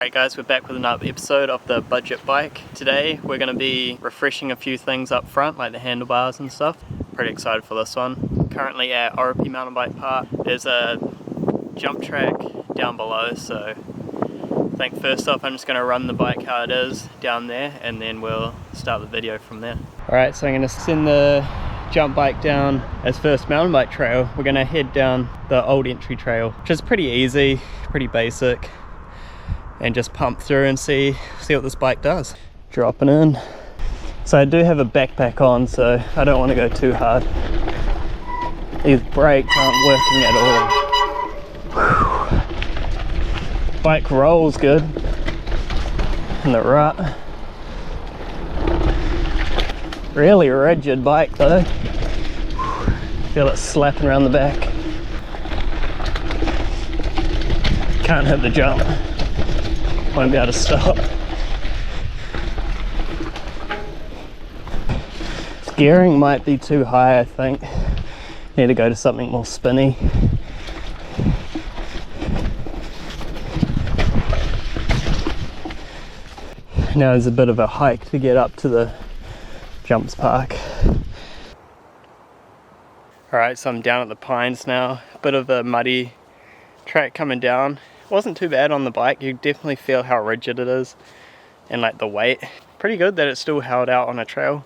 Alright guys, we're back with another episode of the budget bike. Today we're going to be refreshing a few things up front, like the handlebars and stuff. Pretty excited for this one. Currently at Oropi mountain bike park. There's a jump track down below, so I think first off I'm just going to run the bike how it is down there and then we'll start the video from there. Alright, so I'm going to send the jump bike down as first mountain bike trail. We're going to head down the old entry trail, which is pretty easy, pretty basic, and just pump through and see what this bike does. Dropping in. So I do have a backpack on, so I don't want to go too hard. These brakes aren't working at all. Whew. Bike rolls good in the rut. Really rigid bike though. Feel it slapping around the back. Can't hit the jump. Won't be able to stop. Gearing might be too high, I think. Need to go to something more spinny. Now there's a bit of a hike to get up to the jumps park. Alright, so I'm down at the Pines now. Bit of a muddy track coming down. Wasn't too bad on the bike. You definitely feel how rigid it is and like the weight. Pretty good that it still held out on a trail.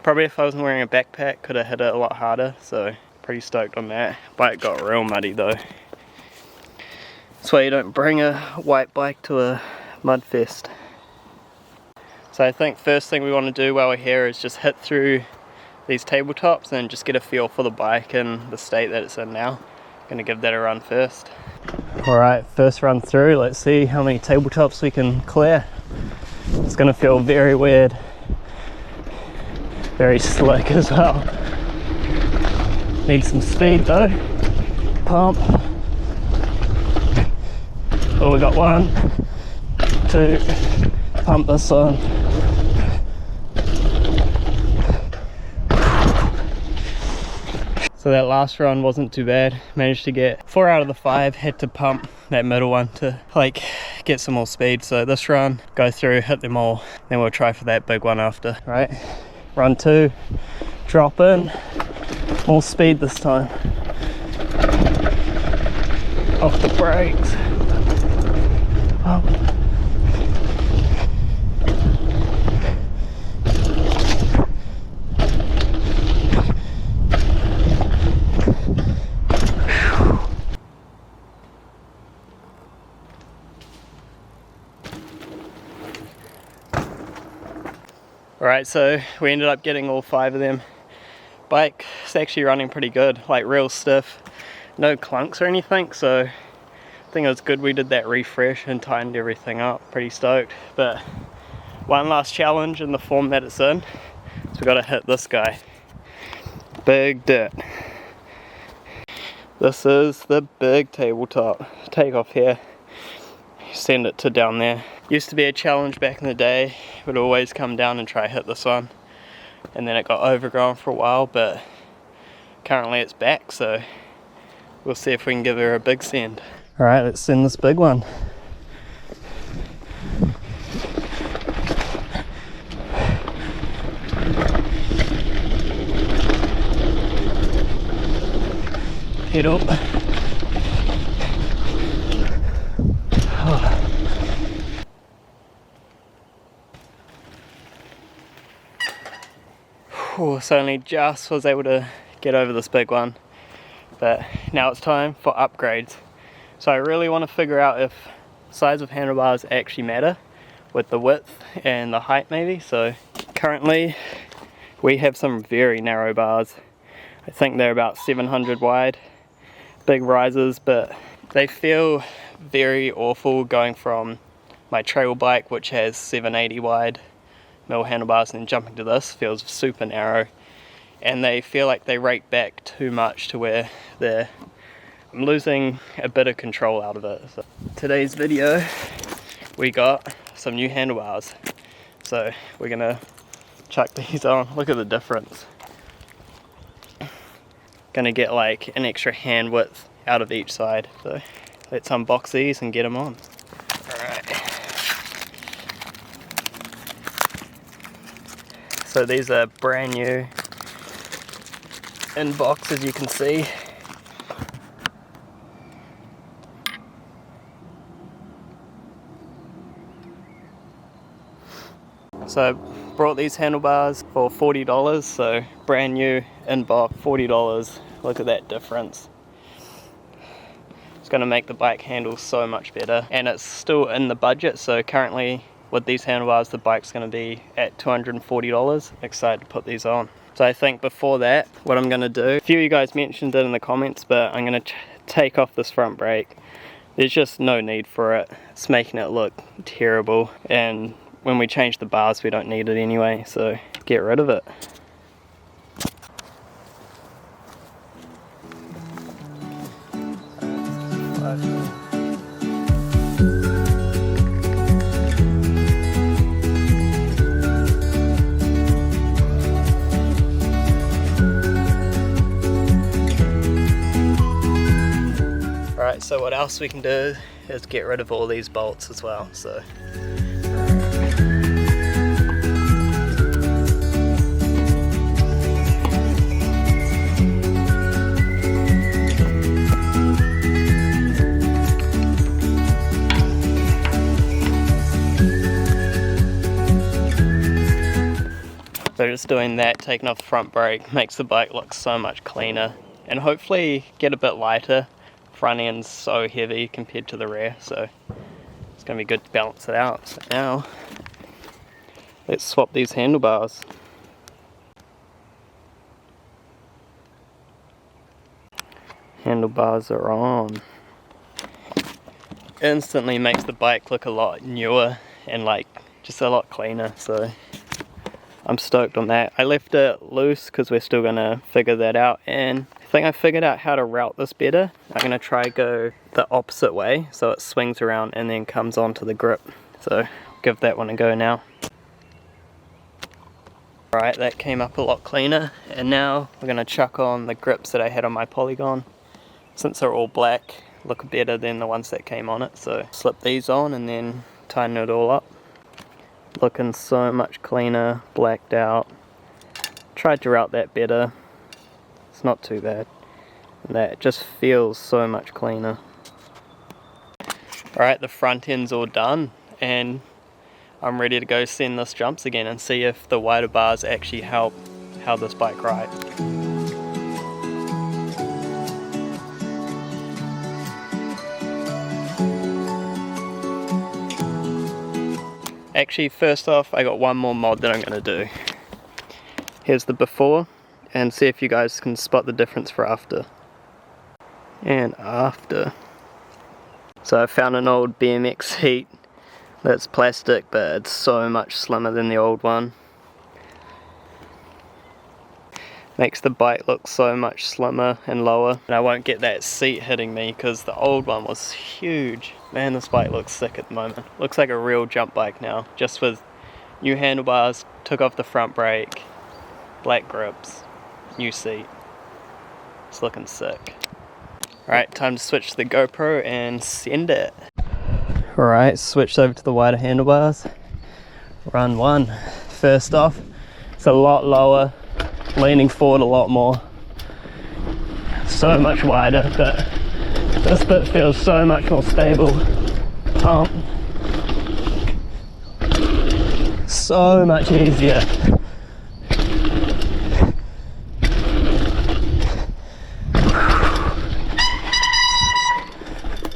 Probably if I wasn't wearing a backpack could have hit it a lot harder, so pretty stoked on that. Bike got real muddy though. That's why you don't bring a white bike to a mud fest. So I think first thing we want to do while we're here is just hit through these tabletops and just get a feel for the bike and the state that it's in now. Gonna give that a run first. Alright, first run through, let's see how many tabletops we can clear. It's gonna feel very weird. Very slick as well. Need some speed though. Pump. Oh, we got 1, 2, pump this on. So that last run wasn't too bad. Managed to get 4 out of the 5. Had to pump that middle one to like get some more speed. So this run, go through, hit them all, then we'll try for that big one after. Right, run 2, drop in, more speed this time. Off the brakes. Pump. Alright, so we ended up getting all 5 of them. Bike is actually running pretty good, like real stiff, no clunks or anything, so I think it was good we did that refresh and tightened everything up. Pretty stoked. But one last challenge in the form that it's in, so we gotta hit this guy. Big dirt. This is the big tabletop. Take off here, send it to down there. Used to be a challenge back in the day. Would always come down and try hit this one, and then it got overgrown for a while, but currently it's back, so we'll see if we can give her a big send. Alright, let's send this big one. Head up. So only just was able to get over this big one, but now it's time for upgrades. So I really want to figure out if size of handlebars actually matter with the width and the height maybe. So currently we have some very narrow bars. I think they're about 700 wide, big risers, but they feel very awful going from my trail bike, which has 780 wide mill handlebars, and then jumping to this feels super narrow, and they feel like they rake back too much to where I'm losing a bit of control out of it. So today's video we got some new handlebars, so we're gonna chuck these on. Look at the difference. Gonna get like an extra hand width out of each side, so let's unbox these and get them on. Alright, So these are brand new in box, as you can see. So I brought these handlebars for $40, so brand new in box, $40. Look at that difference. It's going to make the bike handle so much better, and it's still in the budget. So currently with these handlebars the bike's going to be at $240. Excited to put these on. So I think before that, what I'm going to do, a few of you guys mentioned it in the comments, but I'm going to take off this front brake. There's just no need for it. It's making it look terrible, and when we change the bars we don't need it anyway, so get rid of it. Alright, so what else we can do is get rid of all these bolts as well. So just doing that, taking off the front brake, makes the bike look so much cleaner and hopefully get a bit lighter. Front end's so heavy compared to the rear, so it's going to be good to balance it out. So now let's swap these handlebars. Handlebars are on. Instantly makes the bike look a lot newer and like just a lot cleaner, so I'm stoked on that. I left it loose because we're still going to figure that out, and I think I figured out how to route this better. I'm going to try go the opposite way so it swings around and then comes onto the grip. So give that one a go now. Alright, that came up a lot cleaner, and now we're going to chuck on the grips that I had on my Polygon. Since they're all black, look better than the ones that came on it, so slip these on and then tighten it all up. Looking so much cleaner, blacked out. Tried to route that better. It's not too bad. And that just feels so much cleaner. Alright, the front end's all done, and I'm ready to go send this jumps again and see if the wider bars actually help how this bike rides. Actually, first off, I got one more mod that I'm going to do. Here's the before, and see if you guys can spot the difference for after. And after. So I found an old BMX seat that's plastic, but it's so much slimmer than the old one. Makes the bike look so much slimmer and lower, and I won't get that seat hitting me because the old one was huge. Man, this bike looks sick at the moment. Looks like a real jump bike now, just with new handlebars, took off the front brake, black grips, new seat. It's looking sick. Alright, time to switch to the GoPro and send it. Alright, switched over to the wider handlebars. Run one. First off, it's a lot lower, leaning forward a lot more. So much wider, but this bit feels so much more stable. So much easier.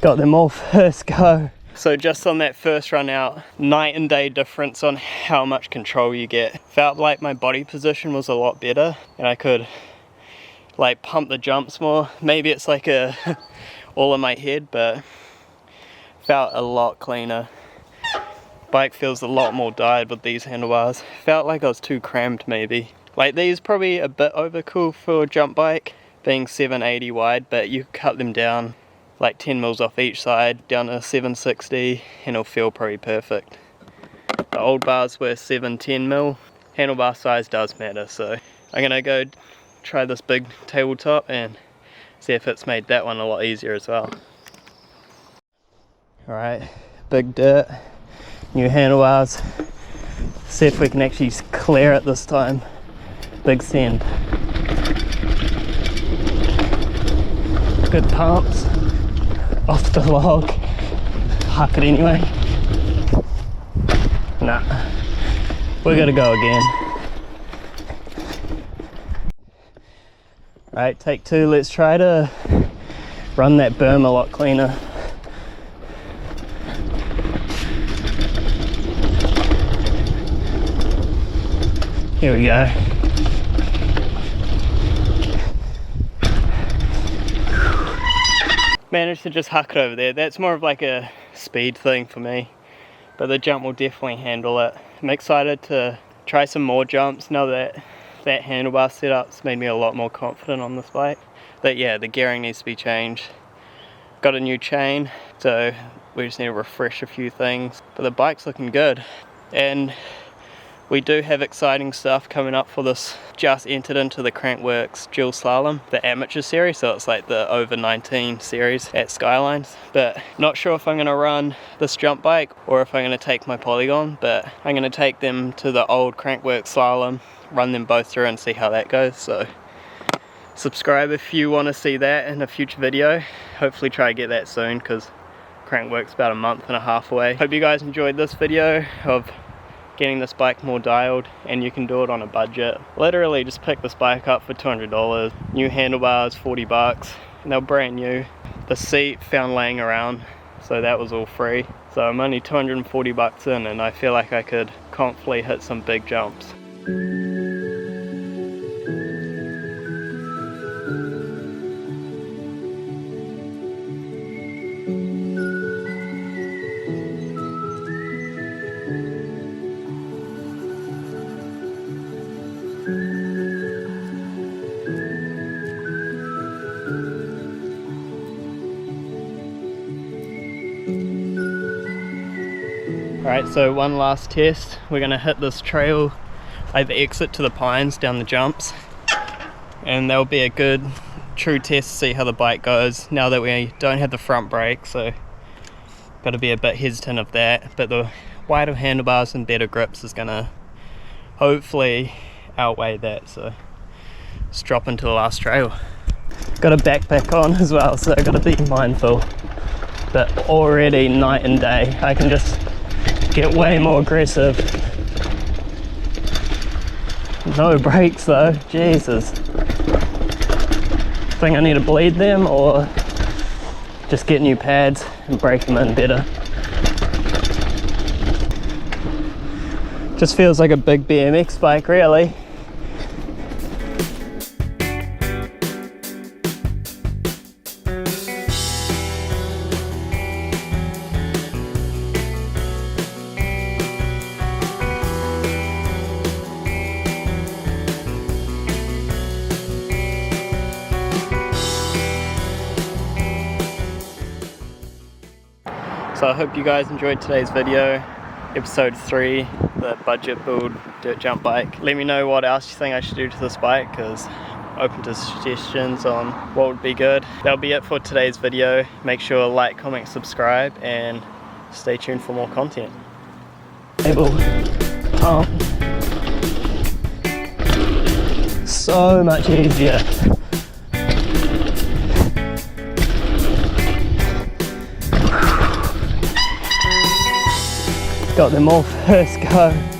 Got them all first go. So just on that first run out, night and day difference on how much control you get. Felt like my body position was a lot better and I could like pump the jumps more. Maybe it's like a all in my head, but felt a lot cleaner. Bike feels a lot more died with these handlebars. Felt like I was too crammed maybe. Like these probably a bit overcool for a jump bike, being 780 wide, but you cut them down like 10 mils off each side down to 760 and it'll feel pretty perfect. The old bars were 710 mil. Handlebar size does matter, so I'm gonna go try this big tabletop and see if it's made that one a lot easier as well. Alright, big dirt, new handlebars, See if we can actually clear it this time. Big send. Good pumps. Off the log. Huck it anyway. Nah. We're gonna go again. Right, take two. Let's try to run that berm a lot cleaner. Here we go. Managed to just huck it over there. That's more of like a speed thing for me, but the jump will definitely handle it. I'm excited to try some more jumps now that that handlebar setup's made me a lot more confident on this bike. But yeah, the gearing needs to be changed. Got a new chain, so we just need to refresh a few things, but the bike's looking good. And we do have exciting stuff coming up for this. Just entered into the Crankworx Dual Slalom, the amateur series, so it's like the over 19 series at Skylines. But not sure if I'm going to run this jump bike or if I'm going to take my Polygon, but I'm going to take them to the old Crankworx Slalom, run them both through and see how that goes. So subscribe if you want to see that in a future video. Hopefully try to get that soon, because Crankworx about a month and a half away. Hope you guys enjoyed this video of getting this bike more dialed, and you can do it on a budget. Literally just pick this bike up for $200. New handlebars, 40 bucks, and they're brand new. The seat found laying around, so that was all free. So I'm only 240 bucks in, and I feel like I could confidently hit some big jumps. Alright, so one last test. We're going to hit this trail, like the exit to the pines down the jumps, and that'll be a good true test to see how the bike goes now that we don't have the front brake, so got to be a bit hesitant of that. But the wider handlebars and better grips is going to hopefully outweigh that, so let's drop into the last trail. Got a backpack on as well, so I've got to be mindful, but already night and day. I can just get way more aggressive. No brakes though, Jesus. Think I need to bleed them or just get new pads and break them in better. Just feels like a big BMX bike really. So I hope you guys enjoyed today's video, episode 3, the budget build dirt jump bike. Let me know what else you think I should do to this bike, because I'm open to suggestions on what would be good. That'll be it for today's video. Make sure to like, comment, subscribe, and stay tuned for more content. Gabel pump. So much easier. Got them all first go.